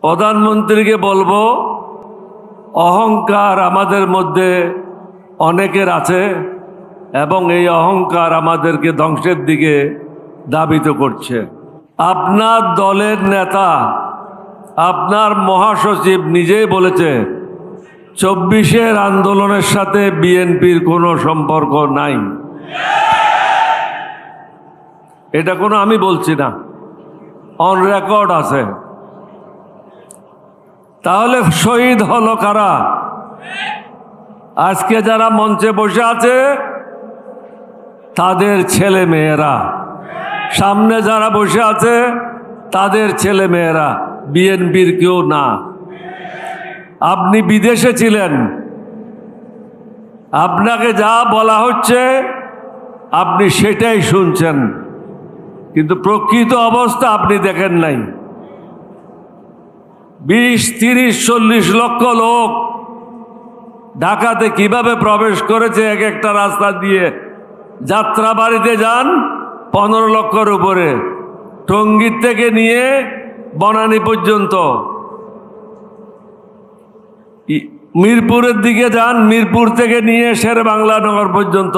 প্রধানমন্ত্রীকে বলবো, অহংকার আমাদের মধ্যে অনেকের আছে এবং এই অহংকার আমাদেরকে ধ্বংসের দিকে ধাবিত করছে। আপনার দলের নেতা, আপনার মহাসচিব নিজেই বলেছে 24-এর আন্দোলনের সাথে বিএনপির কোনো সম্পর্ক নাই। এটা কোনো আমি বলছি না, অন রেকর্ড আছে। তাহলে শহীদ হলো কারা? আজকে যারা মঞ্চে বসে আছে তাদের ছেলে মেয়েরা, সামনে যারা বসে আছে তাদের ছেলে মেয়েরা, বিএনপির কেউ না। আপনি বিদেশে ছিলেন, আপনাকে যা বলা হচ্ছে আপনি সেটাই শুনছেন, কিন্তু প্রকৃত অবস্থা আপনি দেখেন নাই। 20, 30, 40 লক্ষ লোক ঢাকাতে কিভাবে প্রবেশ করেছে এক একটা রাস্তা দিয়ে। যাত্রাবাড়িতে যান 15 লক্ষর উপরে, টঙ্গীর থেকে নিয়ে বনানী পর্যন্ত। মিরপুরের দিকে যান, মিরপুর থেকে নিয়ে শেরেবাংলানগর পর্যন্ত।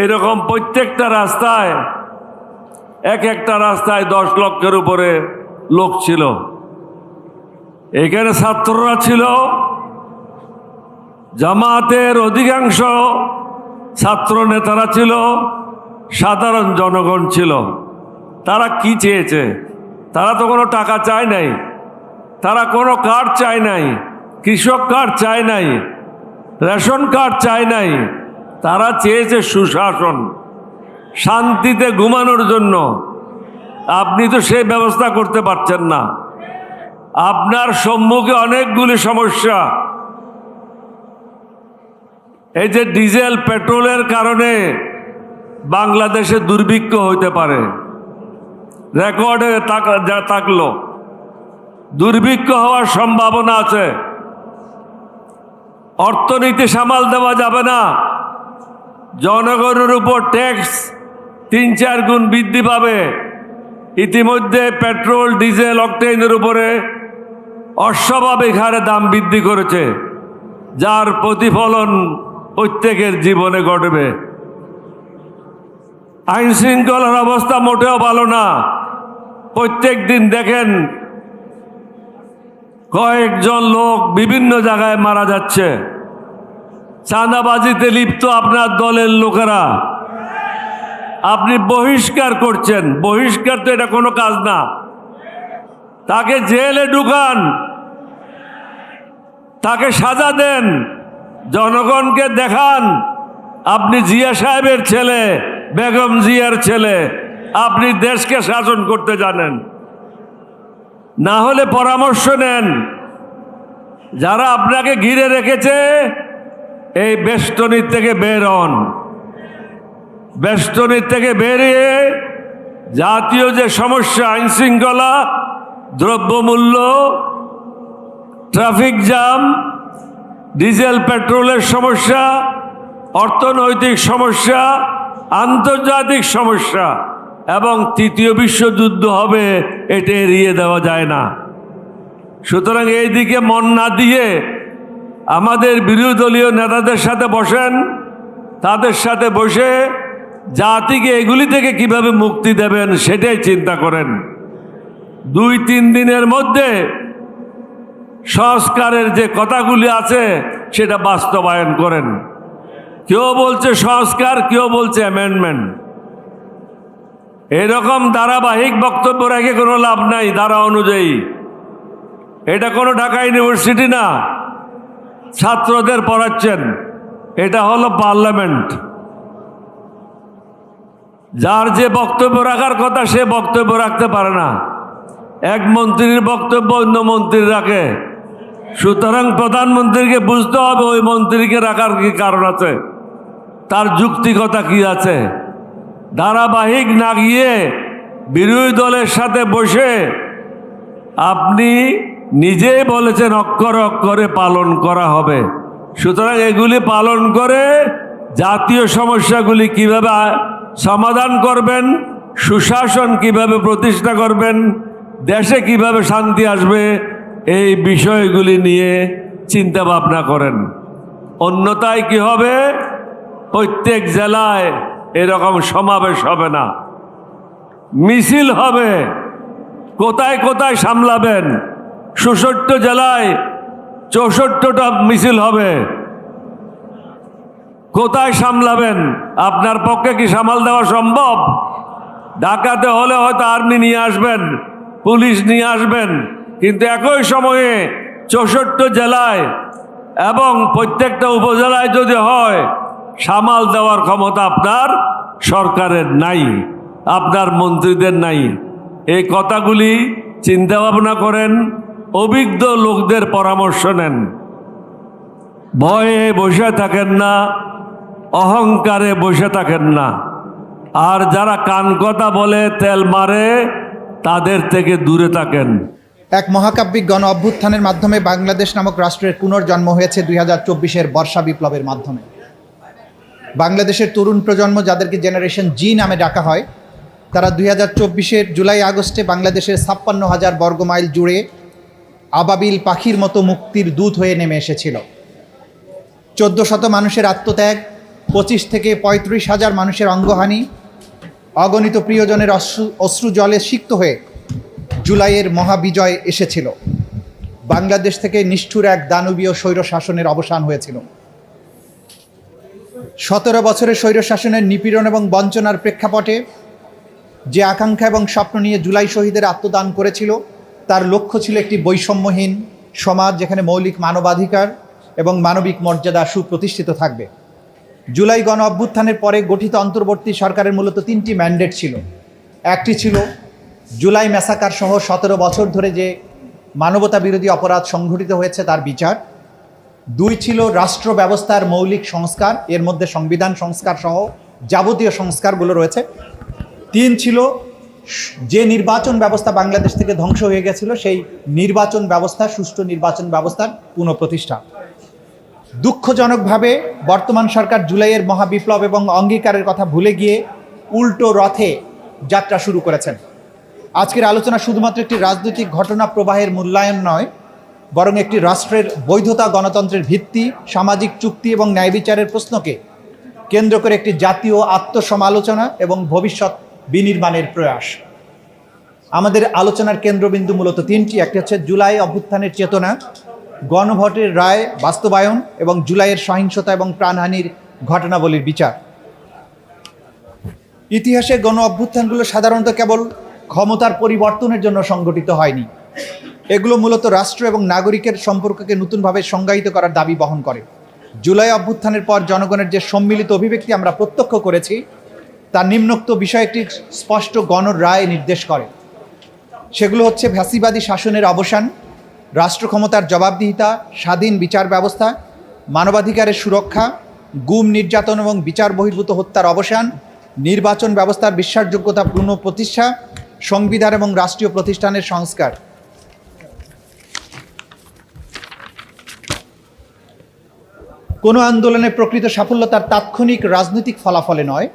এরকম প্রত্যেকটা রাস্তায়, এক একটা রাস্তায় 10 লক্ষের উপরে লোক ছিল। এখানে ছাত্ররা ছিল, জামাতের অধিকাংশ ছাত্র নেতারা ছিল, সাধারণ জনগণ ছিল। তারা কি চেয়েছে? তারা তো কোনো টাকা চায় নাই, তারা কোনো কার্ড চায় নাই, কৃষক কার্ড চায় নাই, রেশন কার্ড চায় নাই। তারা চেয়েছে সুশাসন, শান্তিতে ঘুমানোর জন্য। আপনি তো সেই ব্যবস্থা করতে পারছেন না। আপনার সম্মুখে অনেকগুলি সমস্যা। এই যে ডিজেল পেট্রোলের কারণে বাংলাদেশে দুর্ভিক্ষ হইতে পারে, রেকর্ডে থাকলো, দুর্ভিক্ষ হওয়ার সম্ভাবনা আছে। অর্থনীতি সামাল দেওয়া যাবে না। জনগণের উপর ট্যাক্স 3-4 গুণ বৃদ্ধি পাবে। ইতিমধ্যে পেট্রোল, ডিজেল, অকটেনের উপরে অস্বাভাবিক হারে দাম বৃদ্ধি করেছে, যার প্রতিফলন প্রত্যেকের জীবনে ঘটবে। আইন শৃঙ্খলার অবস্থা মোটেও ভালো না। প্রত্যেক দিন দেখেন কয়েকজন লোক বিভিন্ন জায়গায় মারা যাচ্ছে। চাঁদাবাজিতে লিপ্ত আপনার দলের লোকেরা। আপনি বহিষ্কার করছেন। বহিষ্কার তো এটা কোনো কাজ না। তাকে জেলে ঢুকান, তাকে সাজা দেন, জনগণকে দেখান আপনি জিয়া সাহেবের ছেলে, বেগম জিয়ার ছেলে, আপনি দেশকে শাসন করতে জানেন। না হলে পরামর্শ নেন। যারা আপনাকে ঘিরে রেখেছে, এই বেষ্টনী থেকে বের হন। বেষ্টনী থেকে বেরিয়ে জাতীয় যে সমস্যা, আইন শৃঙ্খলা, দ্রব্যমূল্য, ট্রাফিক জ্যাম, ডিজেল পেট্রোলের সমস্যা, অর্থনৈতিক সমস্যা, আন্তর্জাতিক সমস্যা এবং 3য় বিশ্বযুদ্ধ হবে, এটা এড়িয়ে দেওয়া যায় না। সুতরাং এই দিকে মন না দিয়ে আমাদের বিরোধী দলীয় নেতাদের সাথে বসেন। তাদের সাথে বসে জাতিকে এগুলি থেকে কিভাবে মুক্তি দেবেন সেটাই চিন্তা করেন। 2-3 দিনের মধ্যে সংস্কারের যে কথাগুলি আছে সেটা বাস্তবায়ন করেন। কেউ বলছে সংস্কার, কেউ বলছে অ্যামেন্ডমেন্ট। এরকম ধারাবাহিক বক্তব্য রেখে কোনো লাভ নাই। ধারা অনুযায়ী এটা কোনো ঢাকা ইউনিভার্সিটি না, ছাত্রদের পড়াচ্ছেন। এটা হলো পার্লামেন্ট। যার যে বক্তব্য রাখার কথা সে বক্তব্য রাখতে পারে না। এক মন্ত্রীর বক্তব্য অন্য মন্ত্রী রাখে। সুতরাং প্রধানমন্ত্রীকে বুঝতে হবে ওই মন্ত্রীকে রাখার কি কারণ আছে, তার যুক্তিকতা কি আছে। ধারাবাহিক না গিয়ে বিরোধী দলের সাথে বসে আপনি নিজেই বলেছেন অক্ষরে অক্ষরে পালন করা হবে। সুতরাং এগুলি পালন করে জাতীয় সমস্যাগুলি কিভাবে সমাধান করবেন, সুশাসন কিভাবে প্রতিষ্ঠা করবেন, দেশে কিভাবে শান্তি আসবে এই বিষয়গুলি নিয়ে চিন্তা ভাবনা করেন। অন্যথায় কি হবে, প্রত্যেক জেলায় এরকম সমাবেশ হবে না, মিছিল হবে। কোথায় কোথায় সামলাবেন? ৬৬ জেলায় ৬৪টা মিছিল হবে, কোথায় সামলাবেন? আপনার পক্ষে কি সামাল দেওয়া সম্ভব? ঢাকাতে হলে হয়তো আর্মি নিয়ে আসবেন, পুলিশ নিয়ে আসবেন, কিন্তু একই সময়ে ৬৪ জেলায় এবং প্রত্যেকটা উপজেলায় যদি হয়, সামাল দেওয়ার ক্ষমতা আপনার সরকারের নাই, আপনার মন্ত্রীদের নাই। এই কথাগুলি চিন্তা ভাবনা করেন, অভিজ্ঞ লোকদের পরামর্শ নেন। ভয়ে বসে থাকেন না, অহংকারে বসে থাকেন না। আর যারা কান কথা বলে, তেল মারে, তাদের থেকে দূরে থাকেন। এক মহাকাব্যিক গণ অভ্যুত্থানের মাধ্যমে বাংলাদেশ নামক রাষ্ট্রের পুনর্জন্ম হয়েছে 2024-এর বর্ষা বিপ্লবের মাধ্যমে। বাংলাদেশের তরুণ প্রজন্ম, যাদেরকে জেনারেশন জি নামে ডাকা হয়, তারা 2024-এর জুলাই আগস্টে বাংলাদেশের 56,000 বর্গমাইল জুড়ে আবাবিল পাখির মতো মুক্তির দূত হয়ে নেমে এসেছিল। 1400 মানুষের আত্মত্যাগ, 25 থেকে 35,000 মানুষের অঙ্গহানি, অগণিত প্রিয়জনের অশ্রু জলে সিক্ত হয়ে জুলাইয়ের মহাবিজয় এসেছিল। বাংলাদেশ থেকে নিষ্ঠুর এক দানবীয় স্বৈরশাসনের অবসান হয়েছিল। 17 বছরের স্বৈরশাসনের নিপীড়ন এবং বঞ্চনার প্রেক্ষাপটে যে আকাঙ্ক্ষা এবং স্বপ্ন নিয়ে জুলাই শহীদের আত্মদান করেছিল, তার লক্ষ্য ছিল একটি বৈষম্যহীন সমাজ, যেখানে মৌলিক মানবাধিকার এবং মানবিক মর্যাদা সুপ্রতিষ্ঠিত থাকবে। জুলাই গণ অভ্যুত্থানের পরে গঠিত অন্তর্বর্তী সরকারের মূলত 3টি ম্যান্ডেট ছিল। একটি ছিল জুলাই ম্যাসাকার সহ 17 বছর ধরে যে মানবতা বিরোধী অপরাধ সংঘটিত হয়েছে তার বিচার। 2 ছিল রাষ্ট্র ব্যবস্থার মৌলিক সংস্কার, এর মধ্যে সংবিধান সংস্কার সহ যাবতীয় সংস্কারগুলো রয়েছে। 3 ছিল যে নির্বাচন ব্যবস্থা বাংলাদেশ থেকে ধ্বংস হয়ে গেছিল, সেই নির্বাচন ব্যবস্থা, সুষ্ঠু নির্বাচন ব্যবস্থার পুনঃপ্রতিষ্ঠা। দুঃখজনকভাবে বর্তমান সরকার জুলাইয়ের মহাবিপ্লব এবং অঙ্গীকারের কথা ভুলে গিয়ে উল্টো রথে যাত্রা শুরু করেছেন। আজকের আলোচনা শুধুমাত্র একটি রাজনৈতিক ঘটনা প্রবাহের মূল্যায়ন নয়, বরং একটি রাষ্ট্রের বৈধতা, গণতন্ত্রের ভিত্তি, সামাজিক চুক্তি এবং ন্যায় বিচারের প্রশ্নকে কেন্দ্র করে একটি জাতীয় আত্মসমালোচনা এবং ভবিষ্যৎ বিনির্মাণের প্রয়াস। আমাদের আলোচনার কেন্দ্রবিন্দু মূলত 3টি। একটি হচ্ছে জুলাই অভ্যুত্থানের চেতনা, গণভোটের রায় বাস্তবায়ন এবং জুলাইয়ের সহিংসতা এবং প্রাণহানির ঘটনাবলীর বিচার। ইতিহাসে গণ অভ্যুত্থানগুলো সাধারণত কেবল ক্ষমতার পরিবর্তনের জন্য সংগঠিত হয়নি, এগুলো মূলত রাষ্ট্র এবং নাগরিকের সম্পর্ককে নতুনভাবে সংজ্ঞায়িত করার দাবি বহন করে। জুলাই অভ্যুত্থানের পর জনগণের যে সম্মিলিত অভিব্যক্তি আমরা প্রত্যক্ষ করেছি, তার নিম্নোক্ত বিষয় একটি স্পষ্ট গণরায় নির্দেশ করে। সেগুলো হচ্ছে ফ্যাসিবাদী শাসনের অবসান, রাষ্ট্র ক্ষমতার জবাবদিহিতা, স্বাধীন বিচার ব্যবস্থা, মানবাধিকারের সুরক্ষা, গুম, নির্যাতন এবং বিচার বহির্ভূত হত্যার অবসান, নির্বাচন ব্যবস্থার বিশ্বাসযোগ্যতা পুনঃপ্রতিষ্ঠা, সংবিধান এবং রাষ্ট্রীয় প্রতিষ্ঠানের সংস্কার। কোনো আন্দোলনের প্রকৃত সাফল্য তার তাৎক্ষণিক রাজনৈতিক ফলাফলে নয়,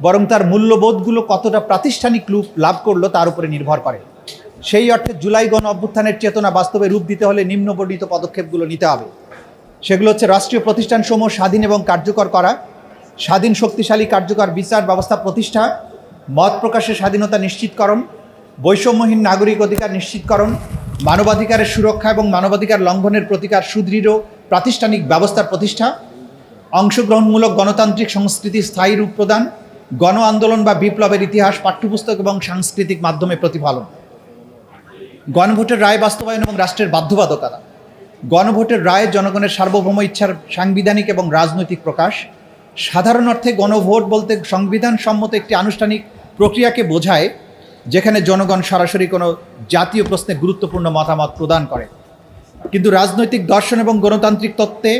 বরং তার মূল্যবোধগুলো কতটা প্রাতিষ্ঠানিক রূপ লাভ করলো তার উপরে নির্ভর করে। সেই অর্থে জুলাই গণ অভ্যুত্থানের চেতনা বাস্তবে রূপ দিতে হলে নিম্নবর্ণিত পদক্ষেপগুলো নিতে হবে। সেগুলো হচ্ছে রাষ্ট্রীয় প্রতিষ্ঠানসমূহ স্বাধীন এবং কার্যকর করা, স্বাধীন শক্তিশালী কার্যকর বিচার ব্যবস্থা প্রতিষ্ঠা, মত প্রকাশের স্বাধীনতা নিশ্চিতকরণ, বৈষম্যহীন নাগরিক অধিকার নিশ্চিতকরণ, মানবাধিকারের সুরক্ষা এবং মানবাধিকার লঙ্ঘনের প্রতিকার সুদৃঢ় প্রাতিষ্ঠানিক ব্যবস্থার প্রতিষ্ঠা, অংশগ্রহণমূলক গণতান্ত্রিক সংস্কৃতির স্থায়ী রূপ প্রদান, গণ আন্দোলন বা বিপ্লবের ইতিহাস পাঠ্যপুস্তক এবং সাংস্কৃতিক মাধ্যমে প্রতিফলন, গণভোটের রায় বাস্তবায়ন এবং রাষ্ট্রের বাধ্যবাধকতা। গণভোটের রায় জনগণের সার্বভৌম ইচ্ছার সাংবিধানিক এবং রাজনৈতিক প্রকাশ। সাধারণ অর্থে গণভোট বলতে সংবিধান সম্মত একটি আনুষ্ঠানিক প্রক্রিয়াকে বোঝায়, যেখানে জনগণ সরাসরি কোনো জাতীয় প্রশ্নে গুরুত্বপূর্ণ মতামত প্রদান করে। কিন্তু রাজনৈতিক দর্শন এবং গণতান্ত্রিক তত্ত্বে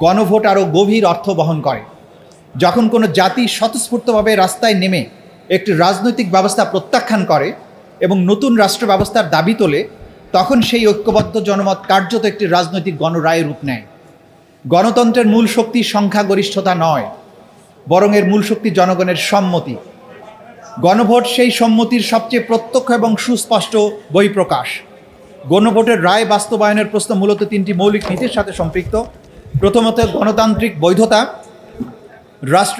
গণভোট আরও গভীর অর্থ বহন করে। যখন কোনো জাতি স্বতঃস্ফূর্তভাবে রাস্তায় নেমে একটি রাজনৈতিক ব্যবস্থা প্রত্যাখ্যান করে এবং নতুন রাষ্ট্র ব্যবস্থার দাবি তোলে, তখন সেই ঐক্যবদ্ধ জনমত কার্যত একটি রাজনৈতিক গণরায়ে রূপ নেয়। গণতন্ত্রের মূল শক্তি সংখ্যাগরিষ্ঠতা নয়, বরং এর মূল শক্তি জনগণের সম্মতি। গণভোট সেই সম্মতির সবচেয়ে প্রত্যক্ষ এবং সুস্পষ্ট বহিঃপ্রকাশ। গণভোটের রায় বাস্তবায়নের প্রশ্ন মূলত তিনটি মৌলিক নীতির সাথে সম্পৃক্ত। প্রথমত, গণতান্ত্রিক বৈধতা। রাষ্ট্র